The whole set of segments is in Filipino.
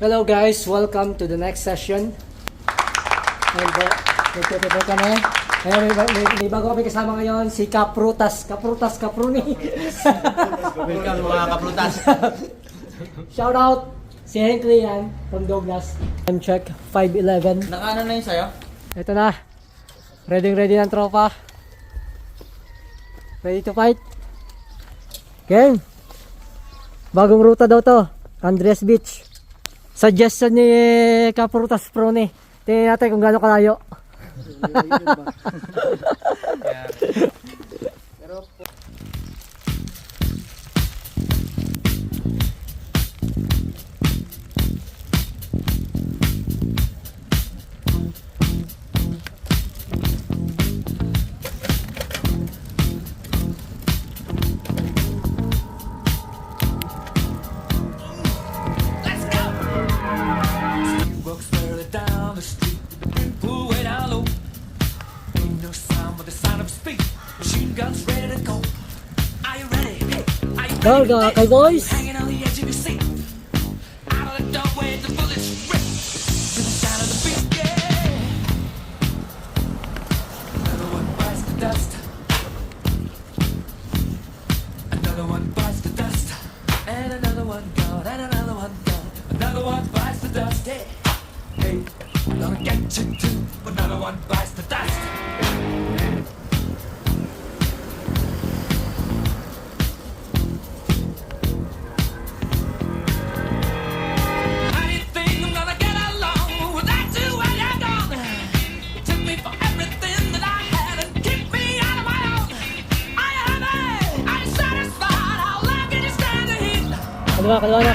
Hello guys, welcome to the next session. And nagtitipid kami. Ngayon, may bago kami kasama ngayon, si Kaprutas Kapruni. Welcome mga kaprutas. Shout out si Henkley yan, from Douglas. Time check, 5:11. Nakaano na yun sa'yo? Ito na. Ready ng tropa. Ready to fight? Game. Bagong ruta daw to. Andres Beach. Suggestion ni Kaprutas Prone. Tingnan natin kung gaano kalayo. Go, go, okay boys. Kaliwa na.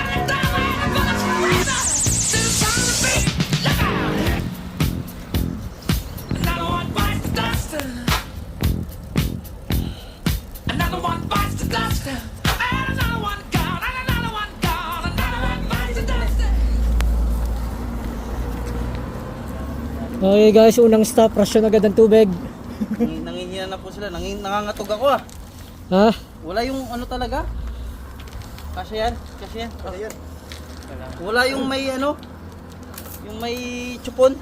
Okay guys, unang stop, rasyon agad ng tubig. Nanginginan na po sila. Nangangatog ako ah. Ha? Wala yung ano talaga. Kasi yan. Wala yung may ano. Yung may chupon.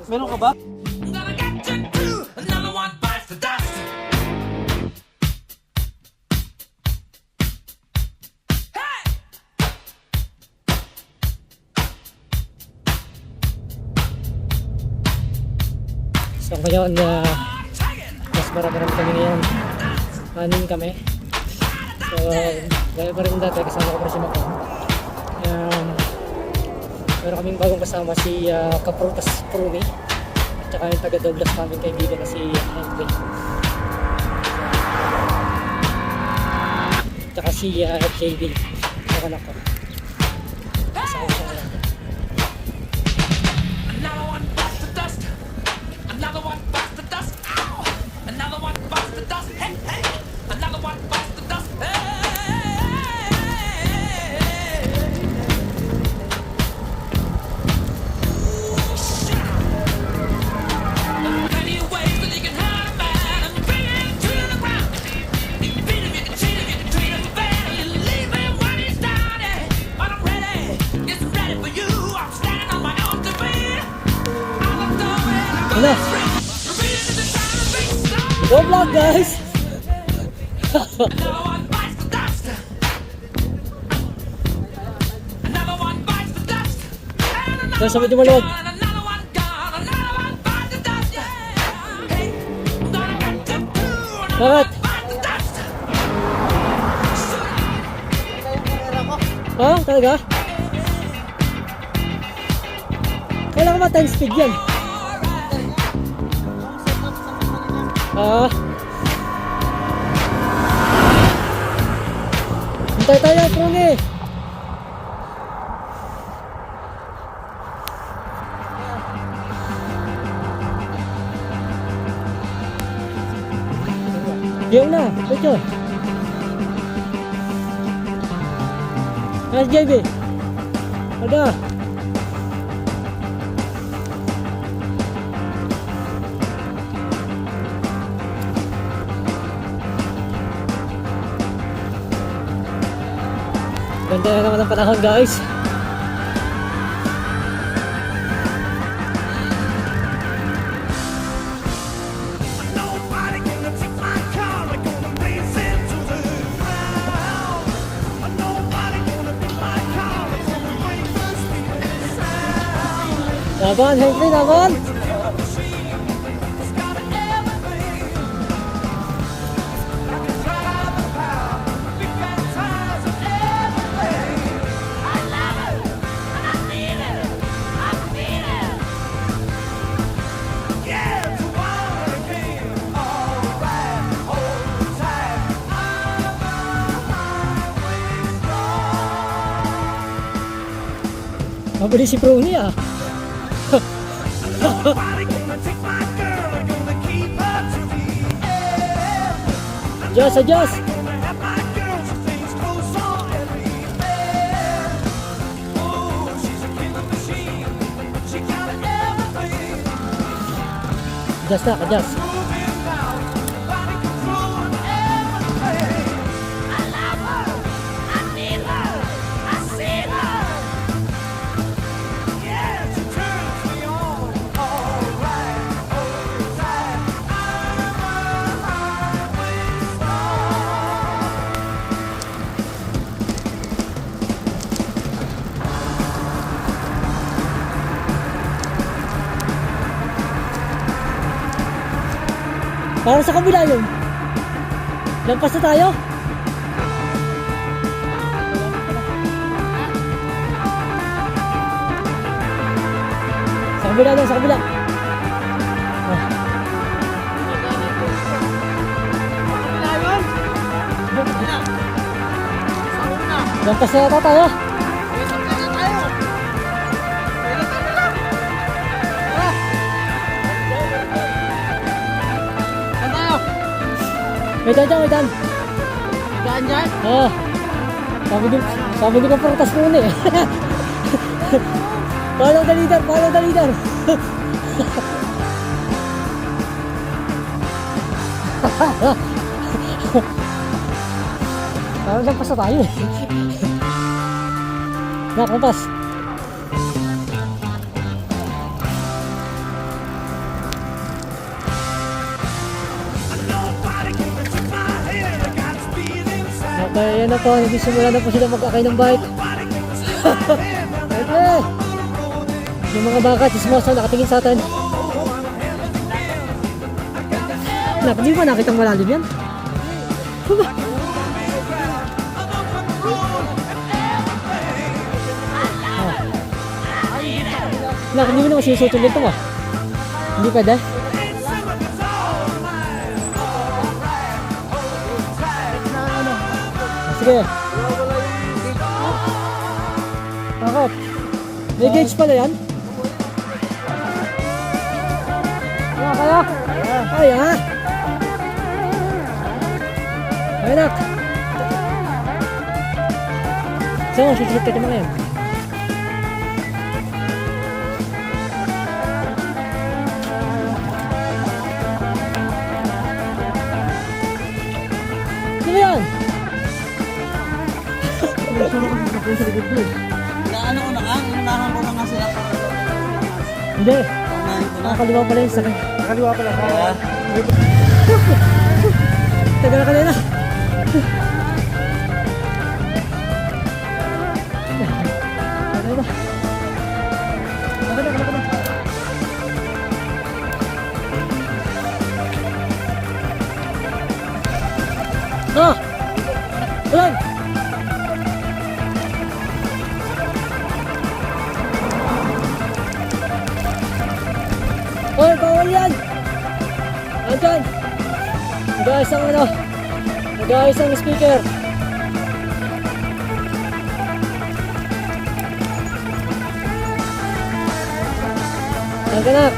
Meron ka ba? So ngayon, mas marami kami ngayon. Anin kami. So, gaya pa rin dati, kasama ko pa si Mako. Meron kaming bagong kasama si Kaprutas Pruni. At saka yung taga Douglas namin kaibigan na si Henry. At saka si JB. Saka na ko. Kasama ko lang. Ano? Go vlog guys! Guys, sabit yung maluwag. Bakit? Ha? Talaga? Kailangan ba time speed yan? Hintay tayo, Prungi! Diyan na, ito. JB. Ada. Ganda na naman ang panahon guys. Laban, Henry, laban! Mabilis si Bruni ah. Adjust, adjust. Adjust na, adjust. Parang sa kabila yun. Lampas na tayo. Sa kabila doon, sa kabila. Ah. Lampas na yata tayo. May dyan dyan, may dyan. Daan dyan? Oo. Sabi di ko prutas muna eh. Follow the leader, follow the leader. Parang lampas na tayo eh. Lampas. Okay, yan na po. Nagsisimula na po sila mag-akay ng bike. Okay. Yung mga baka, chismoso, nakatingin sa atin. Hindi ba nakitang malalim yan? Diba? Hindi mo naman sinusutol dito mo. Hindi pwede. Sige. Bakit? May gauge pala yan? Kaya? Ay ha? Ay nak. Saan mo susunod ka naman yan? Sino yan? Naano ko na nga, inunahan ko na nga sila para Hindi. unahin ko na. Nakakaliwa pala yung sakay. Nakaliwa pala. Kaya, Tagal na kanina. Ah! Ulan! Oy, bawal yan! Andyan! Nag-ayos ang ano? Nag-ayos ang speaker. Yan ka na.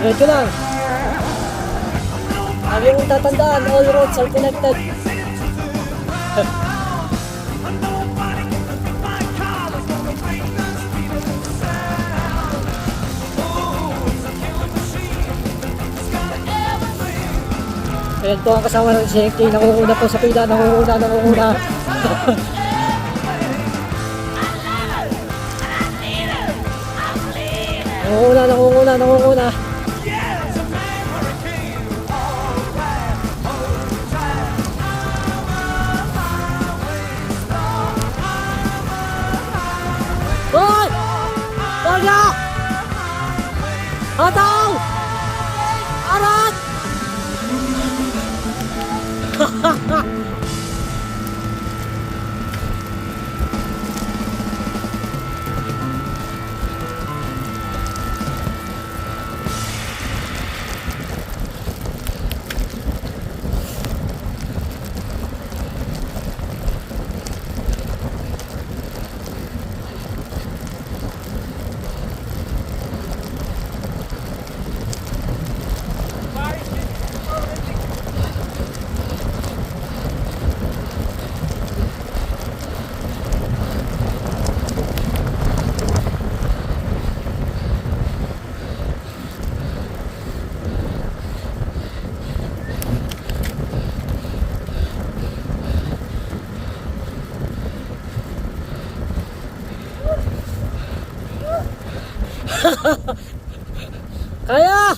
Diretso lang. Lagi mong tatandaan, all roads are connected. Ayan po ang kasama ng si Henry, nangunguna po sa pila, nangunguna. Nangunguna. Hoy! Ataw! Arat! Kaya!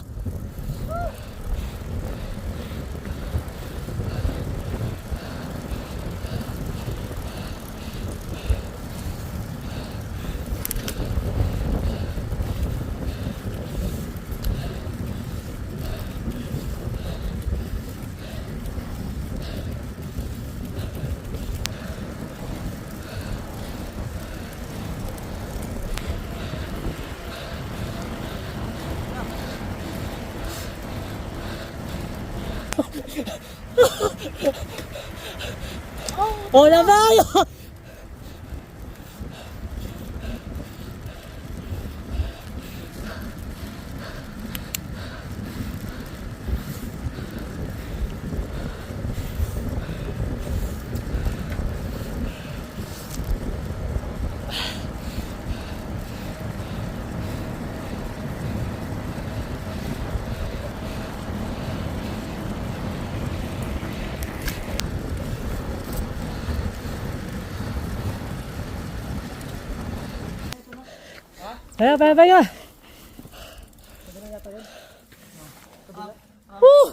Hola Mayo! Kaya. Woo!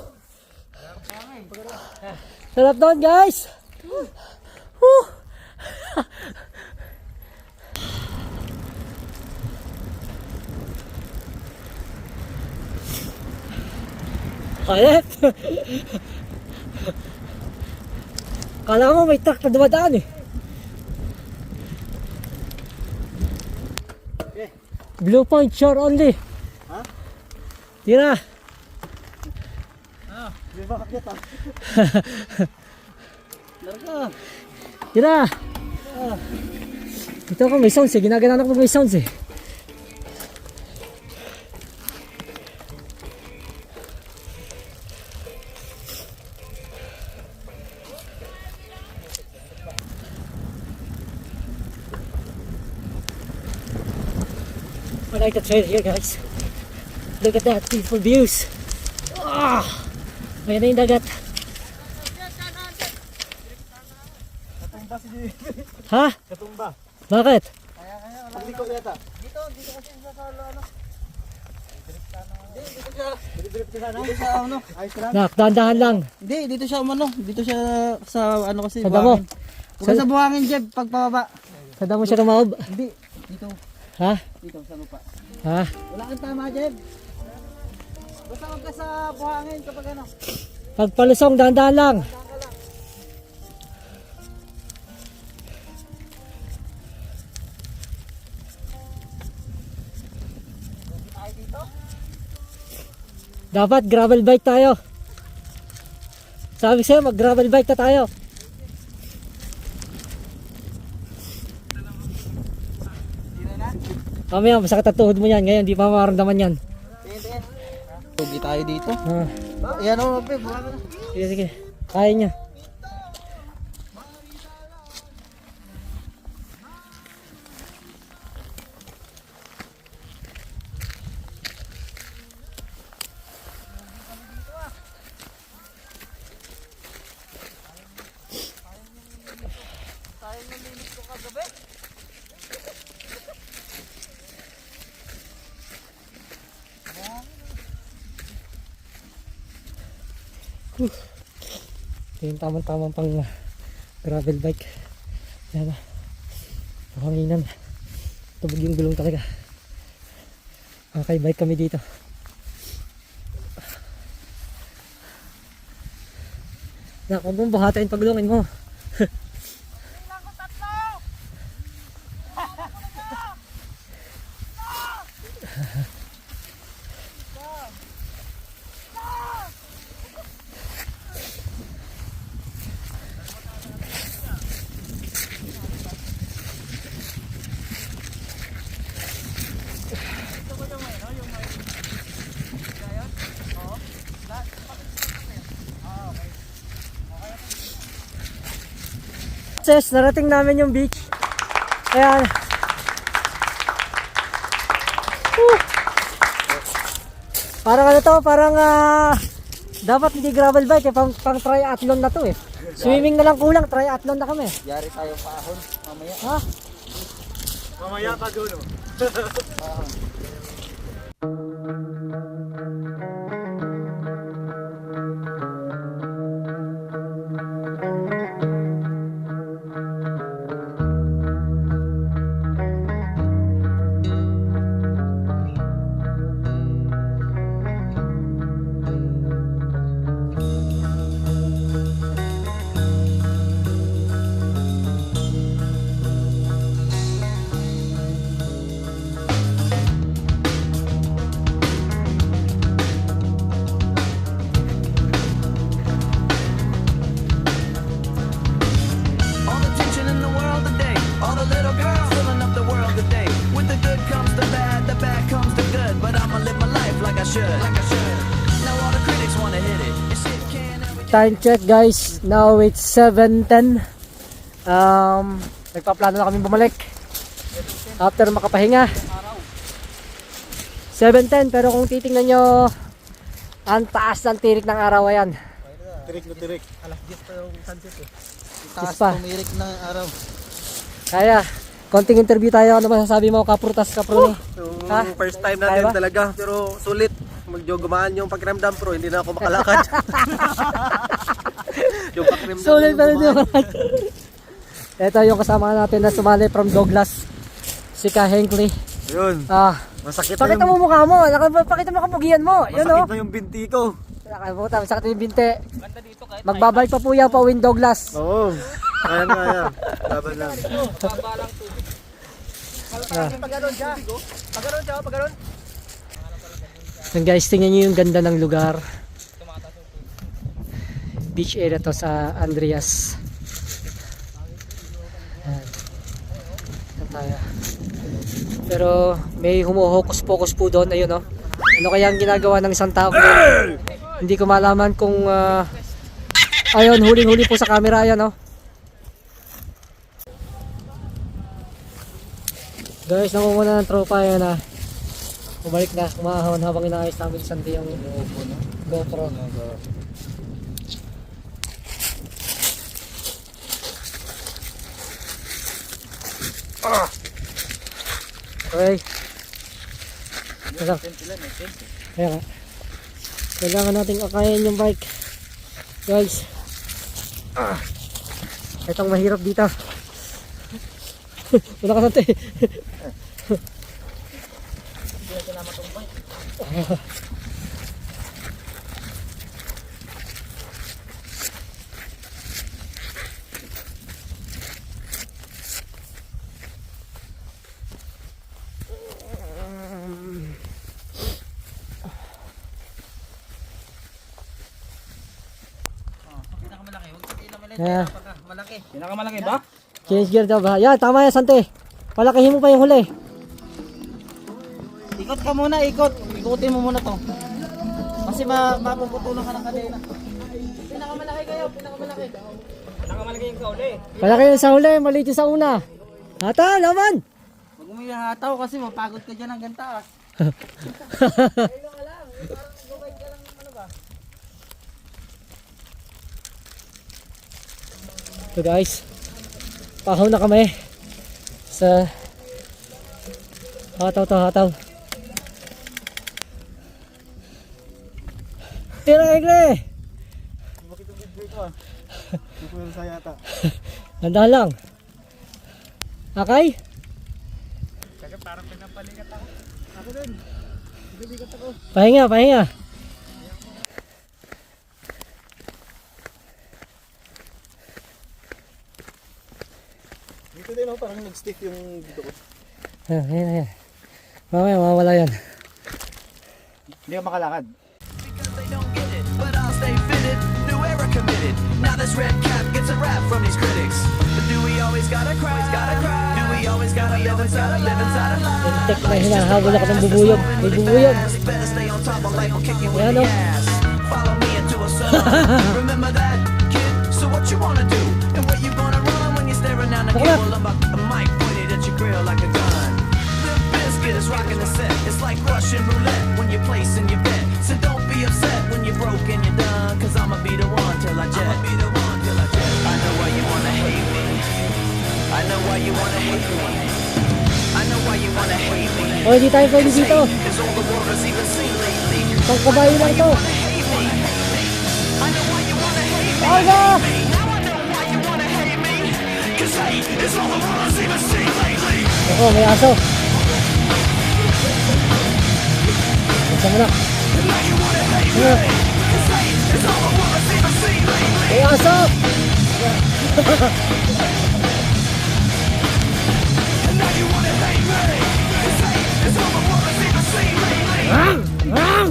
Sarap doon guys! Woo! Kalit! Kala mo may truck na dumadaan eh. Blue point, shore only. Ha? Tira. Di ba kakit ah? Larga. Tira. Ito ako may sounds eh. Ginaganan ako may sounds eh. I like the trail here guys. Look at that beautiful views. Ah, may na yung dagat. Katumba si Jimmy. Ha? Katumba. Bakit? Pagliko yata. Dito kasi sa ano. Dito sa ano? Ay, Nak, dahan-dahan lang. Hindi, dito siya umano. Dito siya sa ano kasi Sa damo. Huwag sa buhangin, Jeb, pagpababa. Sa damo siya kumaob. Hindi, dito. Ha? Dito sa lupa. Ha? Wala kang tama, Jeb. Basta huwag ka sa buhangin kapag ano. Pag palusong, dahan-dahan lang. Dapat gravel bike tayo. Sabi sa'yo, mag gravel bike na tayo. Mamaya, masakit ang tuhod mo yan. Ngayon, di pa makaramdaman yan. Tingin. Tugi tayo dito. Ah, Ayan o, Pep. Wala ka na. sige, sige. Kaya niya. Tayo nalinis ko kagabi. Ito yung tamang-tamang pang gravel bike. Yan na. Pahanginan. Tubog yung gulong talaga. Okay, bike kami dito. Na, kung mong buhatain paglungin mo. Sis, narating namin yung beach. Ayan. Woo! Parang ano to, parang dapat hindi gravel bike, pang triathlon na to eh. Swimming na lang kulang, triathlon na kami. Yari tayo paahon mamaya. Ha? Mamaya ka dulo. All the tension in the world today, all the little girls filling up the world today. With the good comes the bad comes the good. But I'ma live my life like I should. Now all the critics wanna hit it. And shit can't ever Time check guys, now it's 7:10. Nagpaplano na kami bumalik after makapahinga. 7:10, pero kung titingnan nyo, ang taas ng tirik ng araw. Ayan. Tirik na tirik. Alas 10 pa yung sunset eh. Yes Taas pa. tumirik ng araw. Kaya, konting interview tayo. Ano masasabi mo, kaprutas, kapruni? Yung Ha? first time Kaya natin ba? talaga. Pero sulit. Magjogumaan yung pakiramdam pro. Hindi na ako makalakad. Yung pakiramdam Sulit na pa yung rin gumaan. Ito yung kasama natin na sumali from Douglas. Si Ka Henkley. Yun. Masakit na Pakita mo yung, mukha mo. Pakita mo kapugian mo. Yun masakit o. na yung binti ko. Nakalimutan, sakit yung binte. Magbabay pa po yan pa Win Douglas. Oo. Kaya. Laban lang. Yan guys, tingnan nyo yung ganda ng lugar. Beach area to sa Andreas. Yan. Yan tayo. Pero may humuhokus-pokus po doon. Ayun o. Ano kaya ang ginagawa ng isang tao? Hindi ko malaman kung ayun, huling-huli po sa camera. Ayan o. Guys, namumuna ng tropa. Ayan na. Bumalik na, umahon habang inaayos namin sandi yung GoPro. Okay. Kaya nga. Kailangan nating akayin yung bike. Guys. Itong mahirap dito. Wala ka sante. Pinakamalaki. Huwag sabihin na maliit. Yeah. Malaki. Pinakamalaki ba? Change gear daw ba? Yan, tama yan, Sante. Palakihin mo pa yung huli. Ikot ka muna, ikot. Ikutin mo muna to. Kasi mapuputulan ka ng kadena. Pinakamalaki kayo, pinakamalaki. Pinakamalaki yung kauli. Palakihin sa huli, maliit yung sa una. Hata, laman! Huwag mo ihataw kasi mapagod ka dyan ng ganta. So guys, pahaw na kami sa hataw. Tira, Egle! Bakit yung big ko ah? Hindi ko yung sayata. Nandahan lang. Okay? Kaya parang pinapalikat ako. Ako din. Bibigat ako. Pahinga. parang nag-stiff yung dito ko. Ayan. Mamaya, mawawala yan. Hindi ka makalakad. Because they don't get it, but I'll stay fitted. New era committed. Now this red cap gets a rap from these critics. But do we always gotta cry? Do we always gotta live inside a lie? Tek na hinahabol ako ng bubuyog. May bubuyog. Better stay on top of life or kick you in Ayan, the oh. ass. Follow me into a song. Remember that, kid? So what you wanna do? And where you gonna run when you're staring down the Bakla. cable of a mic pointed at your grill like a gun? Limp Bizkit is rocking the set. It's like Russian roulette when you're placing your bet. So don't be upset when you're broke and you're done. Cause I'ma be the one till I jet. I know why you wanna hate me. I know why you wanna hate me. I know why you wanna hate me. O, hindi tayo pwede dito. Cause all the world has even seen lately. Pangkabayo lang to. I know why you wanna hate me. Aga! Now I know why you wanna hate me. Cause hate is all the world has even seen lately. Ako, may aso. Isa mo na. Now you wanna hate me. Cause hate is all the world has even seen lately. May aso! And now you wanna hate me. Cause hate is all the world has even seen lately. Rang! Rang!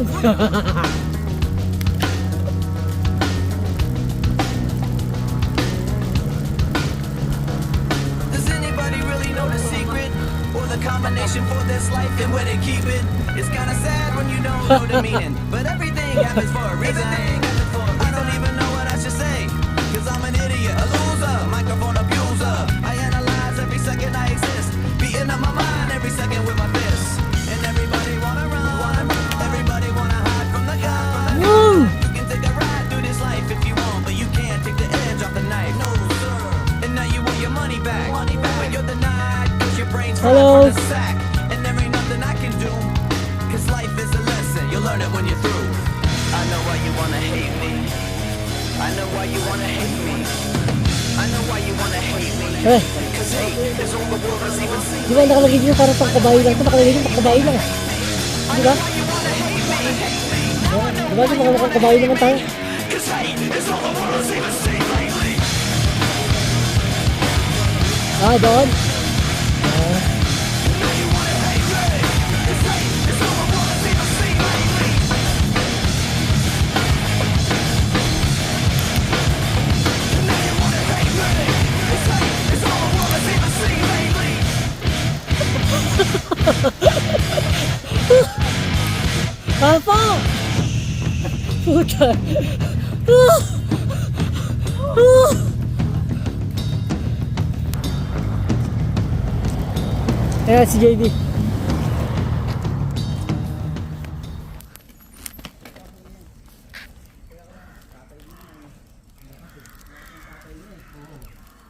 Does anybody really know the secret? Or the combination for this life and where they keep it? It's kinda sad when you don't know the meaning. But everything happens for a reason. I don't even know what I should say. Cause I'm an idiot, a loser, microphone abuser. I analyze every second I exist. Beating up my mind every second with my fists. And everybody wanna run. Everybody wanna hide from the gun. You can take a ride through this life if you want, but you can't take the edge off the knife. No, sir. And now you want your money back. But you're denied cause your brain's fried Hello. from the sack. And there ain't nothing I can do. Cause life is a lesson, you'll learn it when you're through. I know why you wanna hate me. I know why you wanna hate me. I know why you wanna hate me. Eh, Cause hate is all the world has even seen. di ba nakalagay dito parang pangkabayo lang ito? Nakalagay dito pangkabayo lang. Di ba? You wanna hate me. Di ba? Di ba makakabayo naman tayo? Cause hate is all the world has even seen lately. Ah, doon. Apa? Puta. Ayan si JD.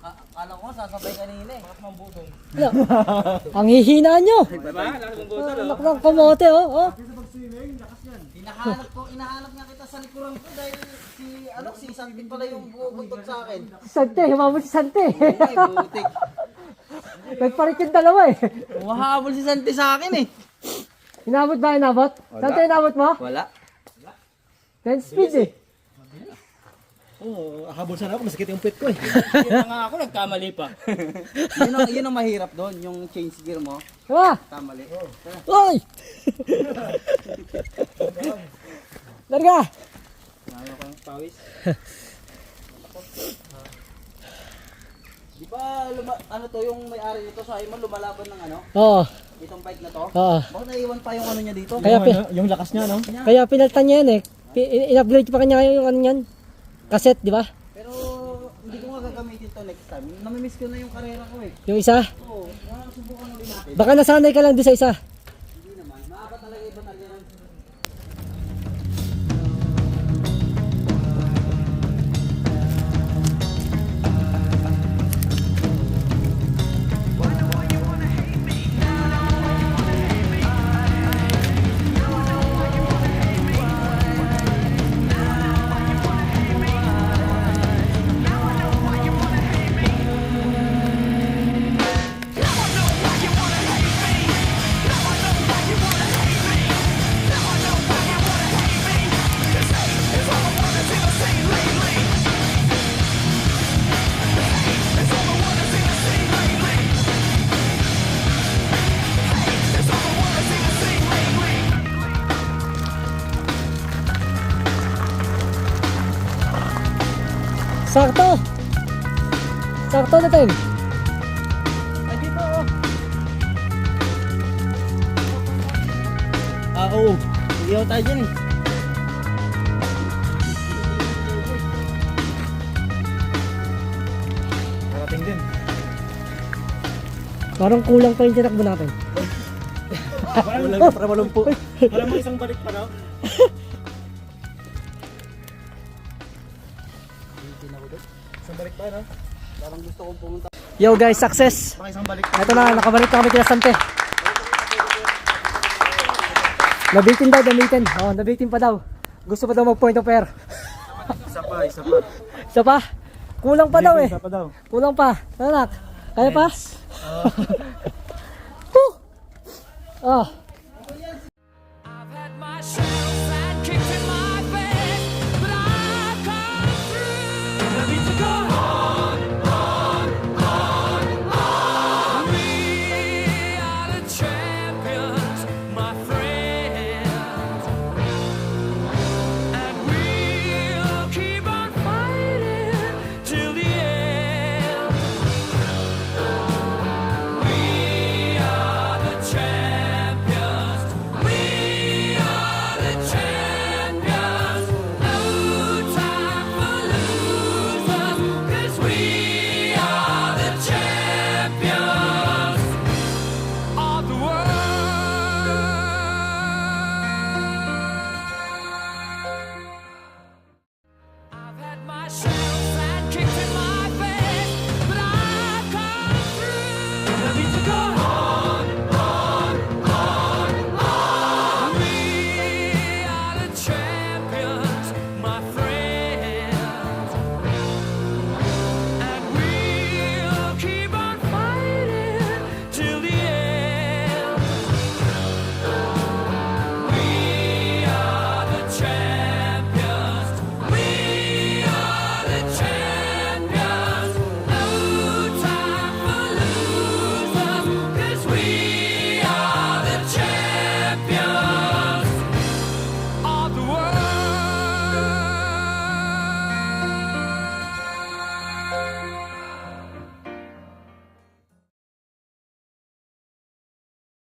Akala ko sasabay kanina eh. Wala. Ang hihina nyo. Diba? Lalo mong budol, Anak ng kamote, oh. Oh. Inahanap nga kita sa likuran ko dahil si Santin pala yung bubuntot sa akin. Sante, humabol si Sante. Ay, butik. Nagparit yung dalawa eh. Mahabol si Santi sa akin eh. Inabot ba? Inabot? Sante, inabot mo? Wala. 10 speed eh. Oo, habol sana ako, masakit yung pet ko eh. Kaya nga ako nagkamali pa. yun ang mahirap doon, yung change gear mo. Diba? Kamali. Oy! Larga! Ayaw ko ng pawis. Di ba, ano to, yung may-ari nito sa mo lumalaban ng ano? Oo. Itong bike na to? Oo. Bakit naiwan pa yung ano niya dito? Yung lakas niya, no? Kaya pinaltan niya yan eh. In-upgrade pa kanya yung ano yan. Cassette, di ba? Pero hindi ko nga gagamitin to next time. Namimiss ko na yung karera ko eh. Yung isa. Oo, subukan ulit natin. Baka nasanay ka lang doon sa isa. Hindi naman. Maabat talaga iba talaga ng Now I know why you wanna hate me. Sakto! Sakto na tayo. Ay, dito oh. Oo. Hindi ako tayo dyan eh. Narating din. Parang kulang pa yung tinakbo natin. Wala para malumpo. Wala mo isang balik pa daw. Isang balik pa, no? Parang gusto kong pumunta. Yo guys, success! Baka isang balik pa. Ito na, nakabalik na kami kila Sante. Nabitin daw, nabitin. Oh, nabitin pa daw. Gusto pa daw mag point of air. Isa pa, isa pa. Isa pa? Kulang pa daw eh. Isa pa daw. Kulang pa. Anak, kaya pa? Whew! Ah.